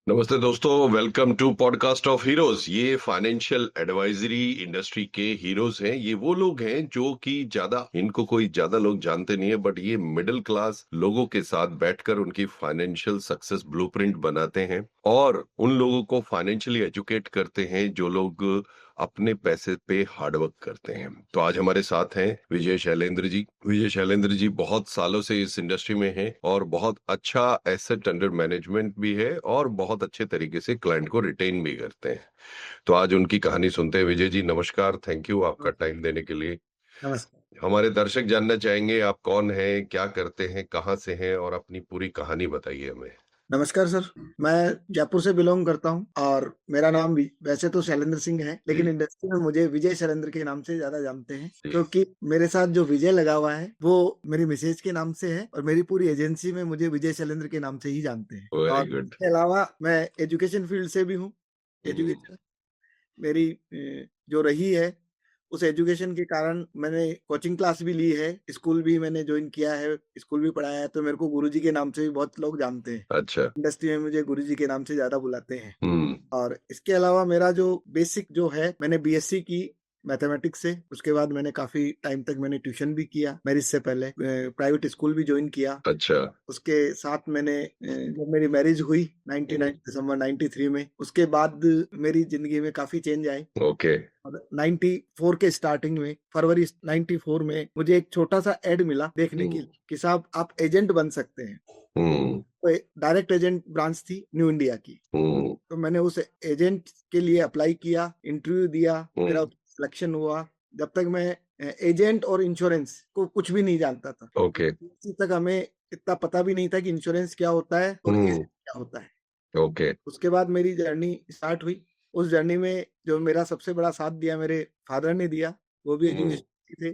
नमस्ते दोस्तों, welcome to podcast of heroes. ये फाइनेंशियल एडवाइजरी इंडस्ट्री के हीरोज हैं। ये वो लोग हैं जो कि ज्यादा इनको कोई ज्यादा लोग जानते नहीं है, बट ये मिडिल क्लास लोगों के साथ बैठकर उनकी फाइनेंशियल सक्सेस ब्लूप्रिंट बनाते हैं और उन लोगों को फाइनेंशियली एजुकेट करते हैं जो लोग अपने पैसे पे हार्डवर्क करते हैं। तो आज हमारे साथ हैं विजय शैलेंद्र जी। विजय शैलेंद्र जी बहुत सालों से इस इंडस्ट्री में हैं और बहुत अच्छा एसेट अंडर मैनेजमेंट भी है और बहुत अच्छे तरीके से क्लाइंट को रिटेन भी करते हैं। तो आज उनकी कहानी सुनते हैं। विजय जी नमस्कार, थैंक यू आपका टाइम देने के लिए। नमस्कार। हमारे दर्शक जानना चाहेंगे आप कौन हैं, क्या करते हैं, कहाँ से हैं और अपनी पूरी कहानी बताइए हमें। नमस्कार सर, मैं जयपुर से बिलोंग करता हूँ और मेरा नाम वैसे तो शैलेंद्र सिंह है, लेकिन जी इंडस्ट्री में मुझे विजय शैलेंद्र के नाम से ज्यादा जानते हैं, जी। क्योंकि मेरे साथ जो विजय लगा हुआ है वो मेरी मिसेज के नाम से है और मेरी पूरी एजेंसी में मुझे विजय शैलेंद्र के नाम से ही जानते हैं। वेरी और गुड। इसके अलावा मैं एजुकेशन फील्ड से भी हूँ। एजुकेशन मेरी जो रही है, उस एजुकेशन के कारण मैंने कोचिंग क्लास भी ली है, स्कूल भी मैंने ज्वाइन किया है, स्कूल भी पढ़ाया है, तो मेरे को गुरुजी के नाम से भी बहुत लोग जानते हैं। अच्छा। इंडस्ट्री में मुझे गुरुजी के नाम से ज़्यादा बुलाते हैं। हम्म। और इसके अलावा मेरा जो बेसिक जो है, मैंने बीएससी की मैथमेटिक्स से। उसके बाद मैंने काफ़ी टाइम तक मैंने ट्यूशन भी किया, मैरिज से पहले प्राइवेट स्कूल भी ज्वाइन किया। अच्छा। उसके साथ मैंने जब मेरी मैरिज हुई 99 दिसंबर 93 में, उसके बाद मेरी ज़िंदगी में काफ़ी चेंज आए। ओके। और 94 के स्टार्टिंग में, फरवरी 94 में मुझे एक छोटा-सा ऐड मिला देखने के लिए कि साहब आप एजेंट बन सकते हैं। हम्म तो डायरेक्ट एजेंट ब्रांच थी न्यू इंडिया की। हम्म तो मैंने उस एजेंट के लिए अप्लाई किया, इंटरव्यू दिया, मेरा सिलेक्शन हुआ। जब तक मैं एजेंट और इंश्योरेंस को कुछ भी नहीं जानता था। ओके। उसी तक हमें इतना पता भी नहीं था कि इंश्योरेंस क्या होता है और एजेंट क्या होता है। ओके। उसके बाद मेरी जर्नी स्टार्ट हुई। उस जर्नी में जो मेरा सबसे बड़ा साथ दिया मेरे फादर ने दिया। वो भी एजुकेशन थे,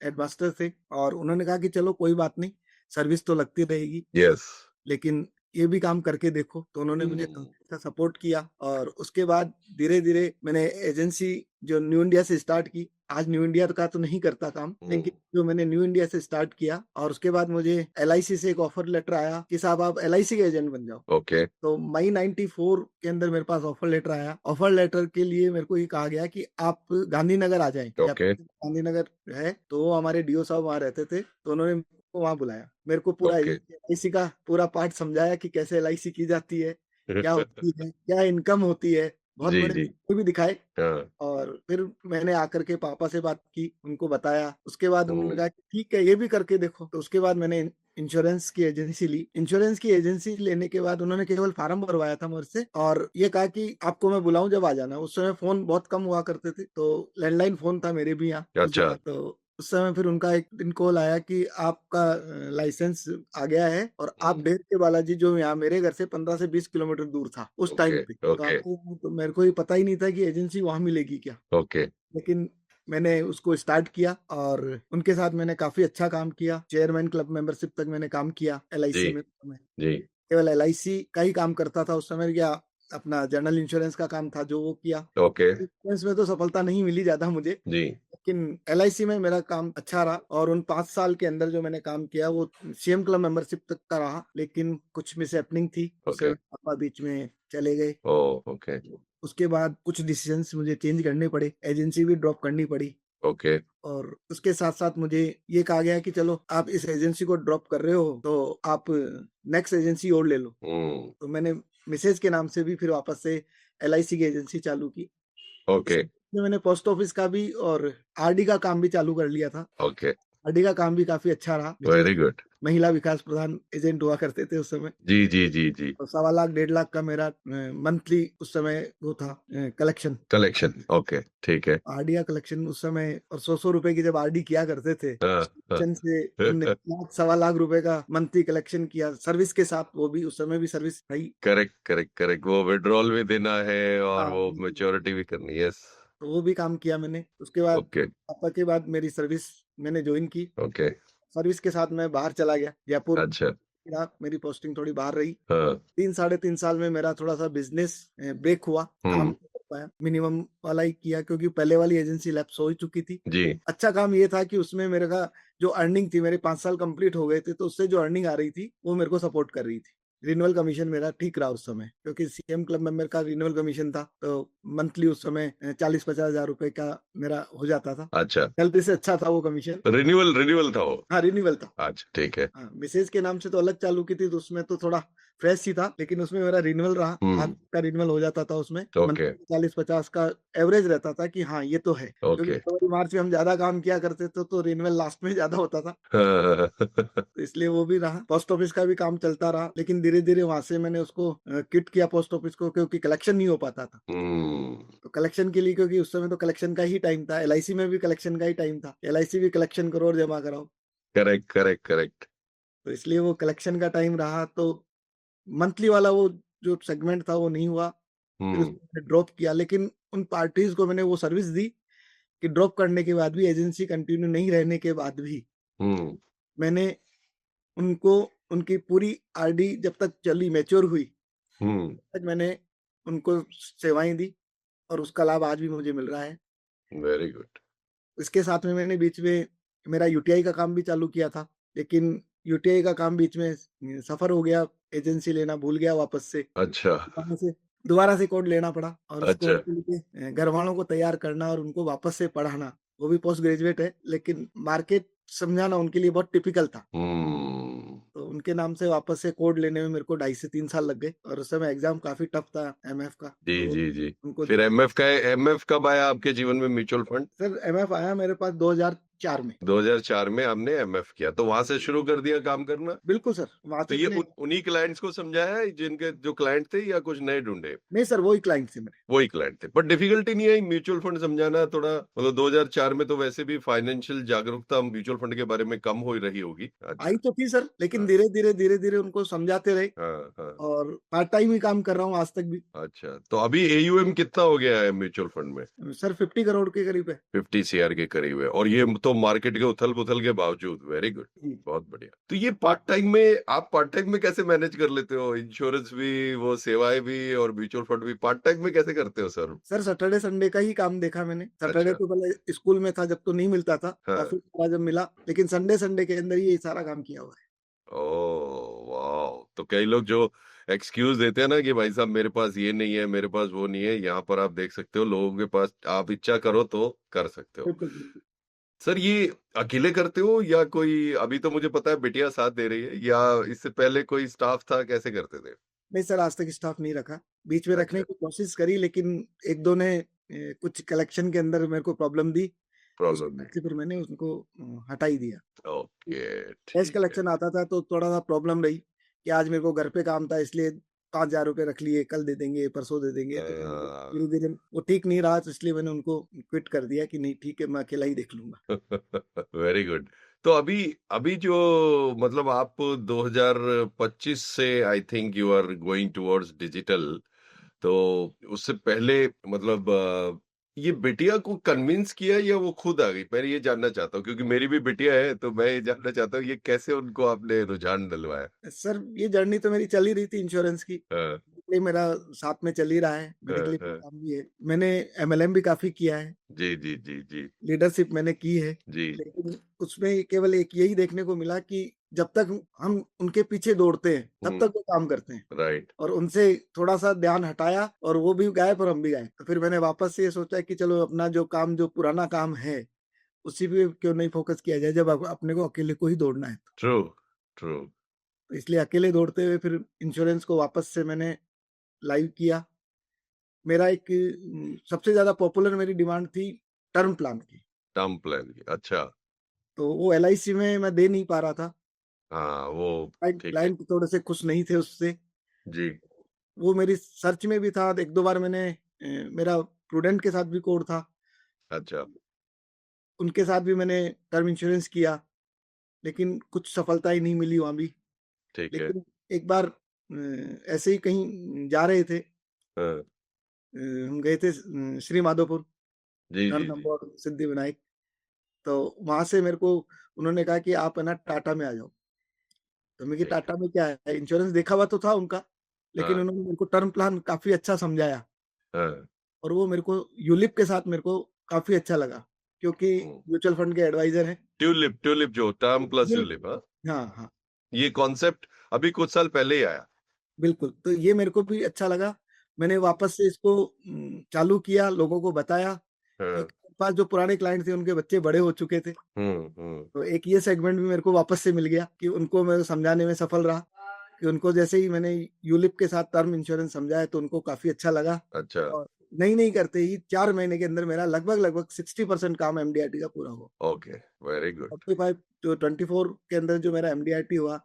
हेडमास्टर थे, और उन्होंने कहा कि चलो कोई बात नहीं, सर्विस तो लगती रहेगी, यस। लेकिन ये भी काम करके देखो। तो उन्होंने मुझे काफ़ी सपोर्ट किया और उसके बाद धीरे-धीरे मैंने एजेंसी जो न्यू इंडिया से स्टार्ट की। आज न्यू इंडिया का तो नहीं करता काम, लेकिन जो मैंने न्यू इंडिया से स्टार्ट किया, और उसके बाद मुझे एलआईसी से एक ऑफर लेटर आया कि साहब आप एलआईसी के एजेंट बन जाओ। ओके। तो मई 94 के अंदर मेरे पास ऑफर लेटर आया। ऑफर लेटर के लिए मेरे को ये कहा गया कि आप गांधीनगर आ जाएं। ओके। जयपुर में गांधीनगर है, तो वो हमारे डीओ साहब वहाँ रहते थे, तो उन्होंने मेरे को वहाँ बुलाया। मेरे को पूरा ओके। एलआईसी का पूरा पार्ट समझाया कि कैसे एलआईसी की जाती है, क्या होती है, क्या इनकम होती है। बहुत जी बड़े जी। भी दिखाए। हाँ। और फिर मैंने आकर के पापा से बात की, उनको बताया। उसके बाद उन्होंने हम्म कहा कि ठीक है, ये भी करके देखो। तो उसके बाद मैंने इंश्योरेंस की एजेंसी ली। इंश्योरेंस की एजेंसी लेने के बाद उन्होंने केवल फार्म भरवाया था मेरे से, और ये कहा कि आपको मैं बुलाऊं जब आ जाना। उस समय फोन बहुत कम हुआ करते थे, तो लैंडलाइन फोन था मेरे भी यहाँ उस अच्छा। जगह। तो उस समय फिर उनका एक दिन कॉल आया कि आपका लाइसेंस आ गया है और आप डेर के बालाजी, जो यहाँ मेरे घर से 15 से 20 किलोमीटर दूर था उस टाइम ओके। पे। तो ओके। आपको, तो मेरे को ये पता ही नहीं था कि एजेंसी वहां मिलेगी क्या। ओके। लेकिन मैंने उसको स्टार्ट किया और उनके साथ मैंने काफी अच्छा काम किया। चेयरमैन क्लब मेंबरशिप तक मैंने काम किया जी एलआईसी में। मैं जी। केवल एलआईसी का ही काम करता था उस समय, या अपना जनरल इंश्योरेंस का काम था जो वो किया। ओके। इंश्योरेंस में तो सफलता नहीं मिली ज्यादा मुझे, जी। लेकिन एलआईसी में मेरा काम अच्छा रहा। और उन 5 साल के अंदर जो मैंने काम किया वो सीएम क्लब मेंबरशिप तक का रहा, लेकिन कुछ मिस हैपनिंग थी, उससे ओके। पापा बीच में चले गए। ओ। ओके। उसके बाद कुछ डिसीजंस मुझे चेंज करने पड़े, एजेंसी भी ड्रॉप करनी पड़ी। ओके। और उसके साथ साथ मुझे ये कहा गया कि चलो आप इस एजेंसी को ड्रॉप कर रहे हो, तो आप नेक्स्ट एजेंसी और ले लो। तो मैंने मिसेज के नाम से भी फिर वापस से एलआईसी की एजेंसी चालू की। ओके। इसमें मैंने पोस्ट ऑफिस का भी और आरडी का काम भी चालू कर लिया था। ओके। आरडी का काम भी काफी अच्छा रहा। जैसे वेरी गुड। महिला विकास प्रधान एजेंट हुआ करते थे उस समय। जी जी जी जी। तो 1.25 लाख 1.5 लाख का मेरा मंथली उस समय वो था कलेक्शन। कलेक्शन। ओके ठीक है। आरडी का कलेक्शन उस समय, और 100-100 रुपए की जब आरडी किया करते थे, हाँ हाँ। कलेक्शन से हमने 1.5 लाख रुपए का मंथली कलेक्शन किया सर्विस के साथ। वो भी उस समय भी सर्विस भाई। करेक्ट करेक्ट करेक्ट, वो विड्रॉल भी देना है और हाँ, वो मैच्योरिटी भी करनी है। यस। तो वो भी काम किया मैंने। उसके बाद ओके। पापा के बाद मेरी सर्विस मैंने ज्वाइन की। ओके। सर्विस के साथ मैं बाहर चला गया, जयपुर। अच्छा। मेरी पोस्टिंग थोड़ी बाहर रही। हाँ। 3 साढ़े 3 साल में मेरा थोड़ा सा बिजनेस ब्रेक हुआ, काम हम्म। नहीं कर पाया, मिनिमम वाला ही किया, क्योंकि पहले वाली एजेंसी लैप्स हो ही चुकी थी। जी। अच्छा काम ये था कि उसमें मेरे का जो अर्निंग थी, मेरे 5 साल कंप्लीट हो गए थे, तो उससे जो अर्निंग आ रही थी वो मेरे को सपोर्ट कर रही थी। रिन्यूअल कमीशन मेरा ठीक रहा उस समय, क्योंकि सीएम क्लब मेंबर का रिन्यूअल कमीशन था, तो मंथली उस समय 40-50 हजार रुपए का मेरा हो जाता था। अच्छा, सैलरी से अच्छा था वो कमीशन। रिन्यूअल रिन्यूअल था वो। हाँ, रिन्यूअल था। अच्छा, ठीक है। हाँ, मिसेज के नाम से तो अलग चालू की थी, तो उसमें तो थोड़ा फ्रेश ही था, लेकिन उसमें मेरा रिन्यूअल रहा, 5 का रिन्यूअल हो जाता था उसमें। ओके, मंथली 40-50 का एवरेज रहता था कि हाँ, ये तो है। क्योंकि ओके। फरवरी-मार्च में हम ज़्यादा काम किया करते थे, तो रिन्यूअल लास्ट में ज़्यादा होता था। हाँ, तो इसलिए वो भी रहा। पोस्ट ऑफिस का भी काम चलता रहा, लेकिन धीरे-धीरे वहाँ से मैंने उसको क्विट किया पोस्ट ऑफिस को, क्योंकि कलेक्शन नहीं हो पाता था। हम्म, तो कलेक्शन के लिए, क्योंकि उस समय तो कलेक्शन का ही टाइम था, एलआईसी में भी कलेक्शन का ही टाइम था। एलआईसी भी कलेक्शन करो और जमा कराओ। Correct, correct, correct. तो इसलिए वो कलेक्शन का टाइम रहा, तो मंथली वाला वो जो सेगमेंट था वो नहीं हुआ। फिर हम्म, उसको मैंने ड्रॉप किया, लेकिन उन पार्टीज़ को मैंने वो सर्विस दी कि ड्रॉप करने के बाद भी, एजेंसी कंटिन्यू नहीं रहने के बाद भी, हम्म, मैंने उनको उनकी पूरी आरडी जब तक चली, मैच्योर हुई, हम्म। तक मैंने उनको सेवाएँ दी, और उसका लाभ आज भी मुझे मिल रहा है। Very good. इसके साथ में मैंने बीच में मेरा यूटीआई का काम भी चालू किया था, लेकिन यूटीआई का काम बीच में सफ़र हो गया, एजेंसी लेना भूल गया वापस से। अच्छा, दोबारा से कोड लेना पड़ा, और उस अच्छा। कोड के लिए घरवालों को तैयार करना और उनको वापस से पढ़ाना। वो भी पोस्ट ग्रेजुएट है, लेकिन मार्केट समझाना उनके लिए बहुत टिपिकल था। हम्म। तो उनके नाम से वापस से कोड लेने में मेरे को 2.5 से 3 साल लग गए, और उस समय एग्ज़ाम काफ़ी टफ था एमएफ का। जी, तो जी, जी। उनको फिर एमएफ कब आया आपके जीवन में, म्यूचुअल फंड? सर, एमएफ आया मेरे पास 2004 में। 2004 में हमने एमएफ किया, तो वहां से शुरू कर दिया काम करना। बिल्कुल सर, वहाँ तो से ये मैंने। उन्हीं क्लाइंट्स को समझाया है जिनके जो क्लाइंट थे, या कुछ नए ढूंढे? नहीं सर, वही क्लाइंट थे मेरे। वही क्लाइंट थे, पर डिफिकल्टी नहीं आई म्यूचुअल फंड समझाना थोड़ा? मतलब 2004 में तो वैसे भी फाइनेंशियल जागरूकता म्यूचुअल फंड के बारे में कम हो रही होगी। आई अच्छा। तो थी सर, लेकिन हाँ, धीरे-धीरे उनको समझाते रहे, हाँ, हाँ। और पार्ट टाइम ही काम कर रहा हूँ आज तक भी। अच्छा, तो अभी एयूएम कितना हो गया है म्यूचुअल फंड में? सर 50 करोड़ के करीब है। 50 सीआर के करीब है, और ये तो मार्केट के उथल पुथल के बावजूद। Very good. जी। बहुत बढ़िया। तो ये पार्ट टाइम में, आप पार्ट टाइम में कैसे मैनेज कर लेते हो? इंश्योरेंस भी, वो सेवाएं भी, और म्यूचुअल फंड भी पार्ट टाइम में कैसे करते हो सर? सर, सैटरडे संडे का ही काम देखा मैंने। सैटरडे अच्छा। तो पहले स्कूल में था, जब तो नहीं मिलता था, हाँ। ऑफिस वाला जब मिला, लेकिन संडे संडे के अंदर ही ये सारा काम किया हुआ है। ओह वाह! तो कई लोग जो एक्सक्यूज देते हैं ना कि भाई साहब मेरे पास ये नहीं है, मेरे पास वो नहीं है, यहाँ पर आप देख सकते हो लोगों के पास, आप इच्छा करो तो कर सकते हो। बिल्कुल, बिल्कुल। सर, ये अकेले करते हो या कोई, अभी तो मुझे पता है बिटिया साथ दे रही है, या इससे पहले कोई स्टाफ था, कैसे करते थे? नहीं सर, आज तक स्टाफ नहीं रखा। बीच में रखने अच्छा, की कोशिश करी, लेकिन 1-2 ने कुछ कलेक्शन के अंदर मेरे को प्रॉब्लम दी। उसके प्रॉब्लम बाद नहीं। से फिर मैंने उनको हटा ही दिया। ओके, कैश ठीक है। कलेक्शन आता था तो थोड़ा-सा प्रॉब्लम रही, कि आज मेरे को घर पे काम था, इसलिए 5,000 रुपए रख लिए, कल दे देंगे, परसों दे देंगे। तो अ, धीरे-धीरे वो ठीक नहीं रहा, तो इसलिए मैंने उनको क्विट कर दिया कि नहीं ठीक है, मैं अकेला ही देख लूँगा। Very good. तो अभी अभी जो, मतलब आप 2025 से I think you are going towards digital, तो उससे पहले मतलब ये बिटिया को कन्विंस किया या वो खुद आ गई? मैं ये जानना चाहता हूँ, क्योंकि मेरी भी बिटिया है, तो मैं ये जानना चाहता हूँ ये कैसे उनको आपने रुझान दिलवाया? सर, ये जर्नी तो मेरी चल ही रही थी इंश्योरेंस की। हाँ, ये मेरा साथ में चल ही रहा है, हाँ, मेडिकल हाँ। काम भी है। मैंने एमएलएम भी काफ़ी किया है, जी, जी, जी, जी, लीडरशिप मैंने की है, जी। लेकिन उसमें केवल एक यही देखने को मिला कि जब तक हम उनके पीछे दौड़ते हैं, तब हुँ, तक वो काम करते हैं। राइट। और उनसे थोड़ा-सा ध्यान हटाया, और वो भी गायब और हम भी गायब। तो फिर मैंने वापस से ये सोचा कि चलो अपना जो काम, जो पुराना काम है, उसी पे क्यों नहीं फ़ोकस किया जाए, जब अपने को अकेले को ही दौड़ना है। True, true. तो इसलिए अकेले दौड़ते हुए फिर इंश्योरेंस को वापस से मैंने लाइव किया। मेरा एक सबसे ज़्यादा पॉपुलर मेरी डिमांड थी टर्म प्लान की। टर्म प्लान की, अच्छा। तो वो एलआईसी में मैं दे नहीं पा रहा था। हाँ, वो क्लाइंट ठीक है। क्लाइंट थोड़े से खुश नहीं थे उससे। जी, वो मेरी सर्च में भी था, 1-2 बार मैंने मेरा प्रूडेंट के साथ भी कोड था। अच्छा, उनके साथ भी मैंने टर्म इंश्योरेंस किया, लेकिन कुछ सफलता ही नहीं मिली वहाँ भी। ठीक है। लेकिन एक बार ऐसे ही कहीं जा रहे थे, हाँ। हम गए थे श्री माधोपुर, जी, जी, जी। रणथंभौर, सिद्धिविनायक। तो वहाँ से मेरे को उन्होंने कहा कि आप है ना टाटा में आ जाओ। तो मैं कि ठीक है। टाटा में क्या है? इंश्योरेंस देखा हुआ तो था उनका, लेकिन हाँ, उन्होंने मेरे को टर्म प्लान काफ़ी अच्छा समझाया, हाँ। और वो मेरे को यूलिप के साथ मेरे को काफ़ी अच्छा लगा, क्योंकि हुँ। म्यूचुअल फंड के एडवाइज़र हैं। ट्यूलिप ट्यूलिप जो टर्म प्लस यूलिप। यूलिप, हाँ? हाँ, हाँ। ये कॉन्सेप्ट अभी कुछ साल पहले ही आया। बिल्कुल, तो ये मेरे को भी अच्छा लगा। मैंने वापस से इसको चालू किया, लोगों को बताया। हाँ। एक पास जो पुराने क्लाइंट थे, उनके बच्चे बड़े हो चुके थे। हम्म। तो एक ये सेगमेंट भी मेरे को वापस से मिल गया कि उनको मैं समझाने में सफल रहा कि उनको जैसे ही मैंने यूलिप के साथ टर्म इंश्योरेंस समझाया तो उनको काफ़ी अच्छा लगा अच्छा। और नहीं करते ही 4 महीने के अंदर मेरा लगभग 60% काम एमडीआरटी का पूरा हुआ। Okay, very good. 45 जो 24 के अंदर जो मेरा एमडीआरटी हुआ,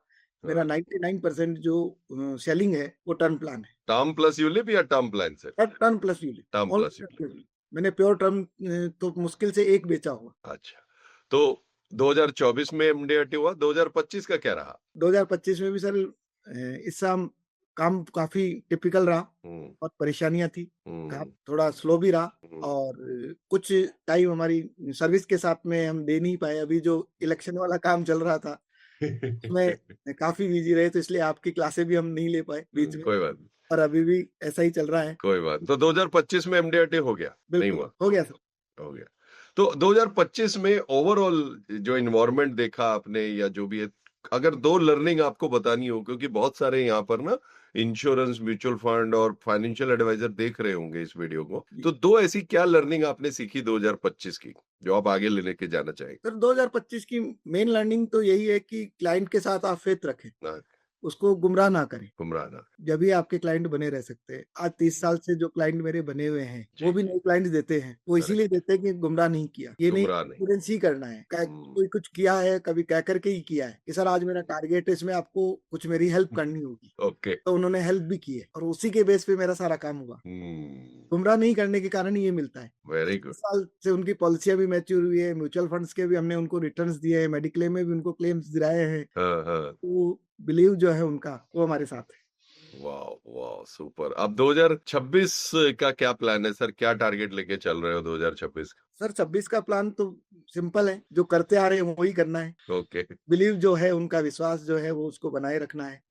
मेरा हाँ। 99% जो सेलिंग है वो टर्म प्लान है। टर्म प्लस यूलिप या टर्म प्लान से? Term plus ULIP, term only plus term ULIP. Plus ULIP. मैंने प्योर टर्म तो मुश्किल से एक बेचा होगा। अच्छा, तो 2024 में एमडीआरटी हुआ, 2025 का क्या रहा? 2025 में भी सर इस साल काम काफ़ी टिपिकल रहा हम्म। और परेशानियाँ थी। काम हम्म। थोड़ा स्लो भी रहा हम्म। और कुछ टाइम हमारी सर्विस के साथ में हम दे नहीं पाए। अभी जो इलेक्शन वाला काम चल रहा था, उसमें काफ़ी बिज़ी रहे तो इसलिए आपकी क्लासें भी हम नहीं ले पाए बीच में कोई बात नहीं, और अभी भी ऐसा ही चल रहा है। कोई बात। तो 2025 में एमडीआरटी हो गया? नहीं बिल्कुल, हुआ? हो गया सर। हो गया। तो 2025 में ओवरऑल जो इन्वायरमेंट देखा आपने या जो भी है, अगर दो लर्निंग आपको बतानी हो, क्योंकि बहुत सारे यहाँ पर ना इंश्योरेंस, म्यूचुअल फंड और फाइनेंशियल एडवाइजर देख रहे होंगे इस वीडियो को, जी। तो दो ऐसी क्या लर्निंग आपने सीखी 2025 की जो आप आगे लेके जाना चाहेंगे? सर 2025 की मेन लर्निंग तो यही है कि क्लाइंट के साथ आप फेथ रखें, ना, उसको गुमराह ना करें। गुमराह ना। जब भी आपके क्लाइंट बने रह सकते हैं। आज 30 साल से जो क्लाइंट मेरे बने हुए हैं, जी वो भी जी। नए क्लाइंट देते हैं। वो इसीलिए करेक्ट। देते हैं कि गुमराह नहीं किया। ये नहीं गुमराह नहीं। कॉन्फिडेंस ही करना है। हम्म। कोई कुछ किया है, कभी कह कर के ही किया है कि सर आज मेरा टारगेट है, इसमें आपको कुछ मेरी हेल्प करनी होगी। ओके। तो उन्होंने हेल्प भी की है और उसी के बेस पे मेरा सारा काम हुआ। हम्म। गुमराह नहीं करने के कारण ही ये मिलता है। Very 30 good. साल से उनकी पॉलिसियाँ भी मैच्योर हुई है, म्यूचुअल फंड्स के भी हमने उनको रिटर्न्स दिए हैं, मेडिक्लेम में भी उनको क्लेम्स दिलाए हैं। हाँ हाँ। तो बिलीव जो है उनका, वो हमारे साथ है। वाह वाह, सुपर। अब 2026 का क्या प्लान है सर? क्या टारगेट लेके चल रहे हो 2026 का? सर 26 का प्लान तो सिंपल है, जो करते आ रहे हैं वही करना है। ओके। बिलीव जो है उनका विश्वास जो है वो उसको बनाए रखना है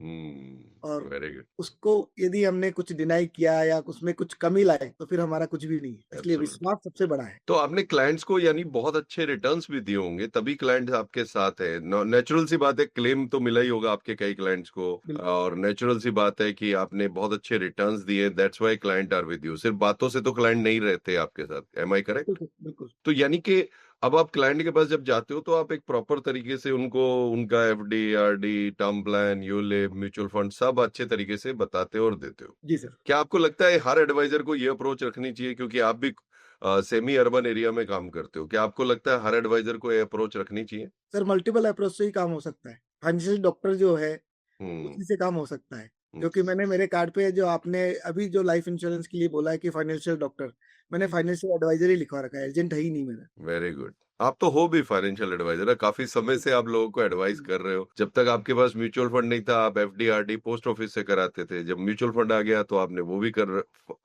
और वेरी गुड। उसको यदि हमने कुछ डिनाई किया या उसमें कुछ कमी लाए तो फिर हमारा कुछ भी नहीं है। इसलिए एब्सोल्युटली। विश्वास सबसे बड़ा है। तो आपने क्लाइंट्स को यानी बहुत अच्छे रिटर्न्स भी दिए होंगे, तभी क्लाइंट्स आपके साथ है। नेचुरल सी बात है, क्लेम तो मिला ही होगा आपके कई क्लाइंट्स को, बिल्कुल, और नेचुरल सी बात है कि आपने बहुत अच्छे रिटर्न्स दिए, that's why client are with you. सिर्फ बातों से तो क्लाइंट नहीं रहते आपके साथ, एम आई करेक्ट? बिल्कुल, बिल्कुल। तो यानी कि अब आप क्लाइंट के पास जब जाते हो तो आप एक प्रॉपर तरीके से उनको उनका FD, RD, term plan, ULIP, mutual fund सब अच्छे तरीके से बताते हो और देते हो। जी सर। क्या आपको लगता है हर एडवाइजर को ये अप्रोच रखनी चाहिए, क्योंकि आप भी सेमी अर्बन एरिया में काम करते हो? क्या आपको लगता है हर एडवाइजर को ये अप्रोच रखनी चाहिए? सर मल्टीपल अप्रोच से ही काम हो सकता है। फाइनेंशियल डॉक्टर जो है, हम्म। उसी से काम हो सकता है। हम्म। क्योंकि मैंने मेरे कार्ड पे जो आपने अभी जो लाइफ इंश्योरेंस के लिए बोला है कि फाइनेंशियल डॉक्टर, मैंने फाइनेंशियल एडवाइजर ही लिखवा रखा है, एजेंट है ही नहीं मेरा। Very good. आप तो हो भी फाइनेंशियल एडवाइजर, काफी समय से आप लोगों को एडवाइस कर रहे हो। जब तक आपके पास म्यूचुअल फंड नहीं था, आप एफडी, आरडी पोस्ट ऑफिस से कराते थे। जब म्यूचुअल फंड आ गया तो आपने वो भी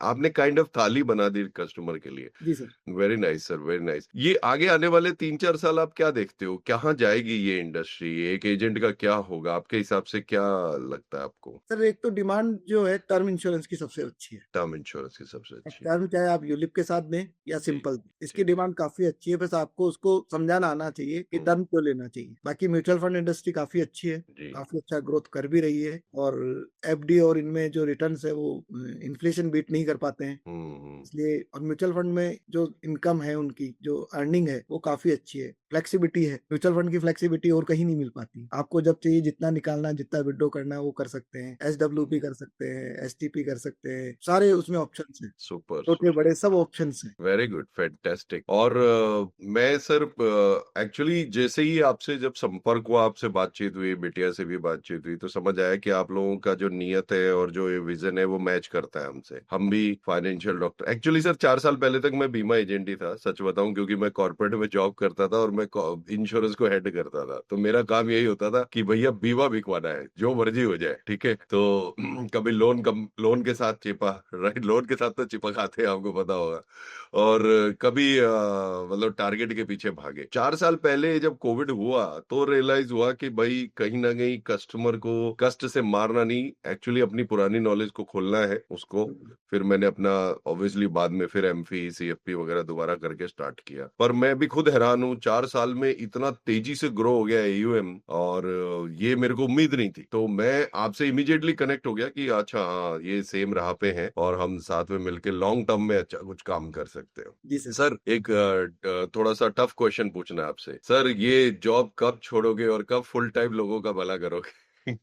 आपने काइंड ऑफ थाली बना दी कस्टमर के लिए। जी sir. Very nice sir, very nice. ये आगे आने वाले 3-4 साल आप क्या देखते हो, कहाँ जाएगी ये इंडस्ट्री? एक एजेंट का क्या होगा आपके हिसाब से, क्या लगता है आपको? सर एक तो डिमांड जो है टर्म इंश्योरेंस की सबसे अच्छी है। टर्म इंश्योरेंस की सबसे अच्छी है। टर्म चाहे आप यूलिप के साथ दें या जी सिंपल दें, इसकी जी। डिमांड काफी अच्छी है। बस आपको उसको समझाना आना चाहिए कि हम्म। टर्म क्यों लेना चाहिए। बाकी म्यूचुअल फंड इंडस्ट्री काफी अच्छी है, जी। काफी अच्छा ग्रोथ कर भी रही है और एफडी और इनमें जो रिटर्न्स है वो इन्फ्लेशन बीट नहीं कर पाते हैं। हम्म। इसलिए और म्यूचुअल फंड में जो इनकम है, उनकी जो अर्निंग है वो काफी अच्छी है। फ्लेक्सिबिलिटी है, म्यूचुअल फंड की फ्लेक्सिबिलिटी और कहीं नहीं मिल पाती। आपको जब चाहिए जितना निकालना, जितना विड्रॉ करना है वो कर सकते हैं। एसडब्ल्यूपी कर सकते हैं, एसटीपी कर सकते हैं, सारे उसमें ऑप्शंस हैं। सुपर छोटे सुपर। बड़े सब ऑप्शंस हैं। Very good, fantastic. और मैं सर एक्चुअली जैसे ही आपसे जब संपर्क हुआ, आपसे बातचीत हुई, बिटिया से भी बातचीत हुई, तो समझ आया कि आप लोगों का जो नियत है और जो ये विजन है वो मैच करता है हमसे। हम भी फाइनेंशियल डॉक्टर, एक्चुअली सर 4 साल पहले तक मैं बीमा एजेंट ही था, सच बताऊं, क्योंकि मैं कॉर्पोरेट में जॉब करता था और मैं इंश्योरेंस को हेड करता था। तो मेरा काम यही होता था कि भैया बीमा बिकवाना है, जो मर्जी हो जाए, ठीक है। तो कभी लोन के साथ चिपा, राइट, लोन के साथ तो चिपकाते हैं, आपको पता होगा। और कभी मतलब टारगेट के पीछे पीछे भागे। 4 साल पहले जब कोविड हुआ तो रियलाइज हुआ कि भाई कहीं ना कहीं कस्टमर को कष्ट से मारना नहीं, एक्चुअली अपनी पुरानी नॉलेज को खोलना है उसको। फिर मैंने अपना ऑब्वियसली बाद में फिर एमफी सीएफपी वगैरह दोबारा करके स्टार्ट किया। पर मैं भी खुद हैरान हूँ, 4 साल में इतना तेजी से ग्रो हो गया एयूएम, और ये मेरे को उम्मीद नहीं थी। तो मैं आपसे इमीडिएटली कनेक्ट हो गया कि अच्छा हाँ, ये सेम राह पे हैं और हम साथ में मिलकर लॉन्ग टर्म में अच्छा कुछ काम कर सकते हो। जी सर। सर एक थोड़ा सा टफ क्वेश्चन पूछना है आपसे। सर ये जॉब कब छोड़ोगे और कब फुल टाइम लोगों का भला करोगे?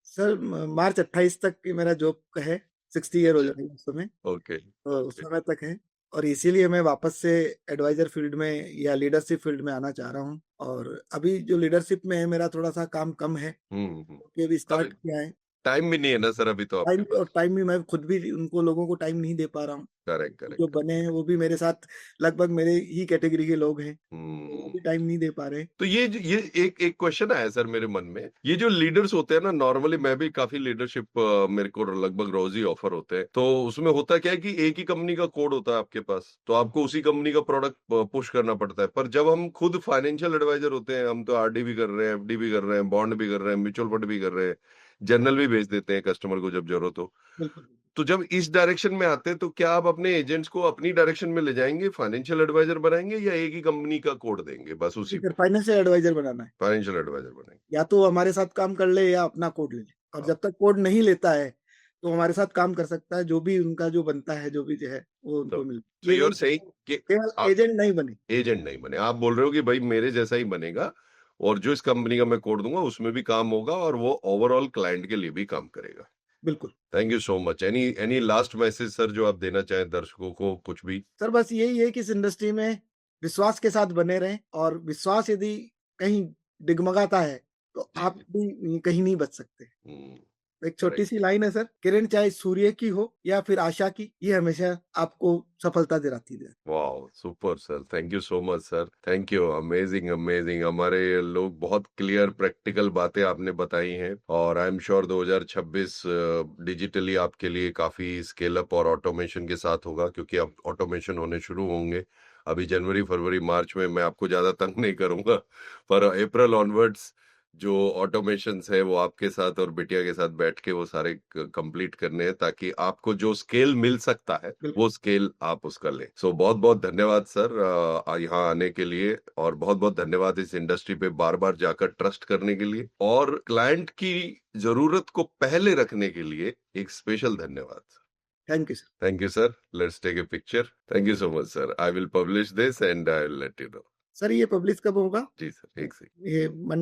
सर मार्च 28 तक की मेरा जॉब का है, 60 ईयर हो अच्छा, जाएगा उस समय। ओके। तो उस समय तक है, और इसीलिए मैं वापस से एडवाइजर फील्ड में या लीडरशिप फील्ड में आना चाह रहा हूँ। और अभी जो लीडरशिप में है मेरा थोड़ा सा काम कम है, क्योंकि अभी अब स्टार्ट किया है। टाइम भी नहीं है ना सर अभी तो आपके टाइम, और पास। टाइम भी मैं खुद भी उनको लोगों को टाइम नहीं दे पा रहा हूँ। करेक्ट जो करेक्ट। बने हैं वो भी मेरे साथ लगभग मेरे ही कैटेगरी के लोग हैं, तो वो हम्म। भी टाइम नहीं दे पा रहे। तो ये एक एक क्वेश्चन आया सर मेरे मन में। ये जो लीडर्स होते हैं ना, नॉर्मली मैं भी काफी लीडरशिप मेरे को लगभग रोज ही ऑफर होते हैं। तो उसमें होता क्या है कि एक ही कंपनी का कोड होता है आपके पास, तो आपको उसी कंपनी का प्रोडक्ट पुश करना पड़ता है। पर जब हम खुद फाइनेंशियल एडवाइजर होते हैं, हम तो आरडी भी कर रहे हैं, एफडी भी कर रहे हैं, बॉन्ड भी कर रहे हैं, म्यूचुअल फंड भी कर रहे हैं, जर्नल भी भेज देते हैं कस्टमर को जब जरूरत हो। बिल्कुल। तो जब इस डायरेक्शन में आते हैं तो क्या आप अपने एजेंट्स को अपनी डायरेक्शन में ले जाएंगे, फाइनेंशियल एडवाइजर बनाएंगे, या एक ही कंपनी का कोड देंगे बस उसी फिर पे? फाइनेंशियल एडवाइजर बनाना है, फाइनेंशियल एडवाइजर बनाएंगे। या तो हमारे साथ काम कर ले या अपना कोड ले ले। और हाँ। जब तक कोड नहीं लेता है तो हमारे साथ काम कर सकता है, जो भी उनका जो बनता है, जो भी जो है वो तो उनको मिल। सो ये यू आर नहीं सेइंग कि केवल आप एजेंट नहीं बने। एजेंट नहीं बने, आप बोल रहे हो कि भाई मेरे जैसा ही बनेगा, और जो इस कंपनी का मैं कोड दूंगा उसमें भी काम होगा और वो ओवरऑल क्लाइंट के लिए भी काम करेगा। बिल्कुल। Thank you so much. Any any last message sir जो आप देना चाहें दर्शकों को, कुछ भी? सर बस यही है कि इस इंडस्ट्री में विश्वास के साथ बने रहें, और विश्वास यदि कहीं डिगमगाता है तो जी आप जी। भी कहीं नहीं बच सकते। एक छोटी करेक्ट। सी लाइन है सर, किरण चाहे सूर्य की हो या फिर आशा की, ये हमेशा आपको सफलता दिलाती है। Wow, super sir, thank you so much sir, thank you. Amazing amazing. हमारे लोग बहुत क्लियर प्रैक्टिकल बातें आपने बताई हैं, और आई एम श्योर 2026 डिजिटली आपके लिए काफी स्केल अप और ऑटोमेशन के साथ होगा, क्योंकि अब ऑटोमेशन होने शुरू होंगे। अभी जनवरी फरवरी मार्च में मैं आपको ज्यादा तंग नहीं करूंगा, पर अप्रैल ऑनवर्ड्स जो ऑटोमेशंस है वो आपके साथ और बिटिया के साथ बैठ के वो सारे कंप्लीट करने हैं, ताकि आपको जो स्केल मिल सकता है बिल्कुल। वो स्केल आप उसका लें। सो बहुत बहुत धन्यवाद सर यहाँ आने के लिए, और बहुत बहुत धन्यवाद इस इंडस्ट्री पे बार बार जाकर ट्रस्ट करने के लिए, और क्लाइंट की जरूरत को पहले रखने के लिए एक स्पेशल धन्यवाद। Thank you sir. Thank you sir. Let's take a picture. Thank you so much sir. I will publish this and I will let you know. Sir ये पब्लिश कब होगा? जी सर, एक से ये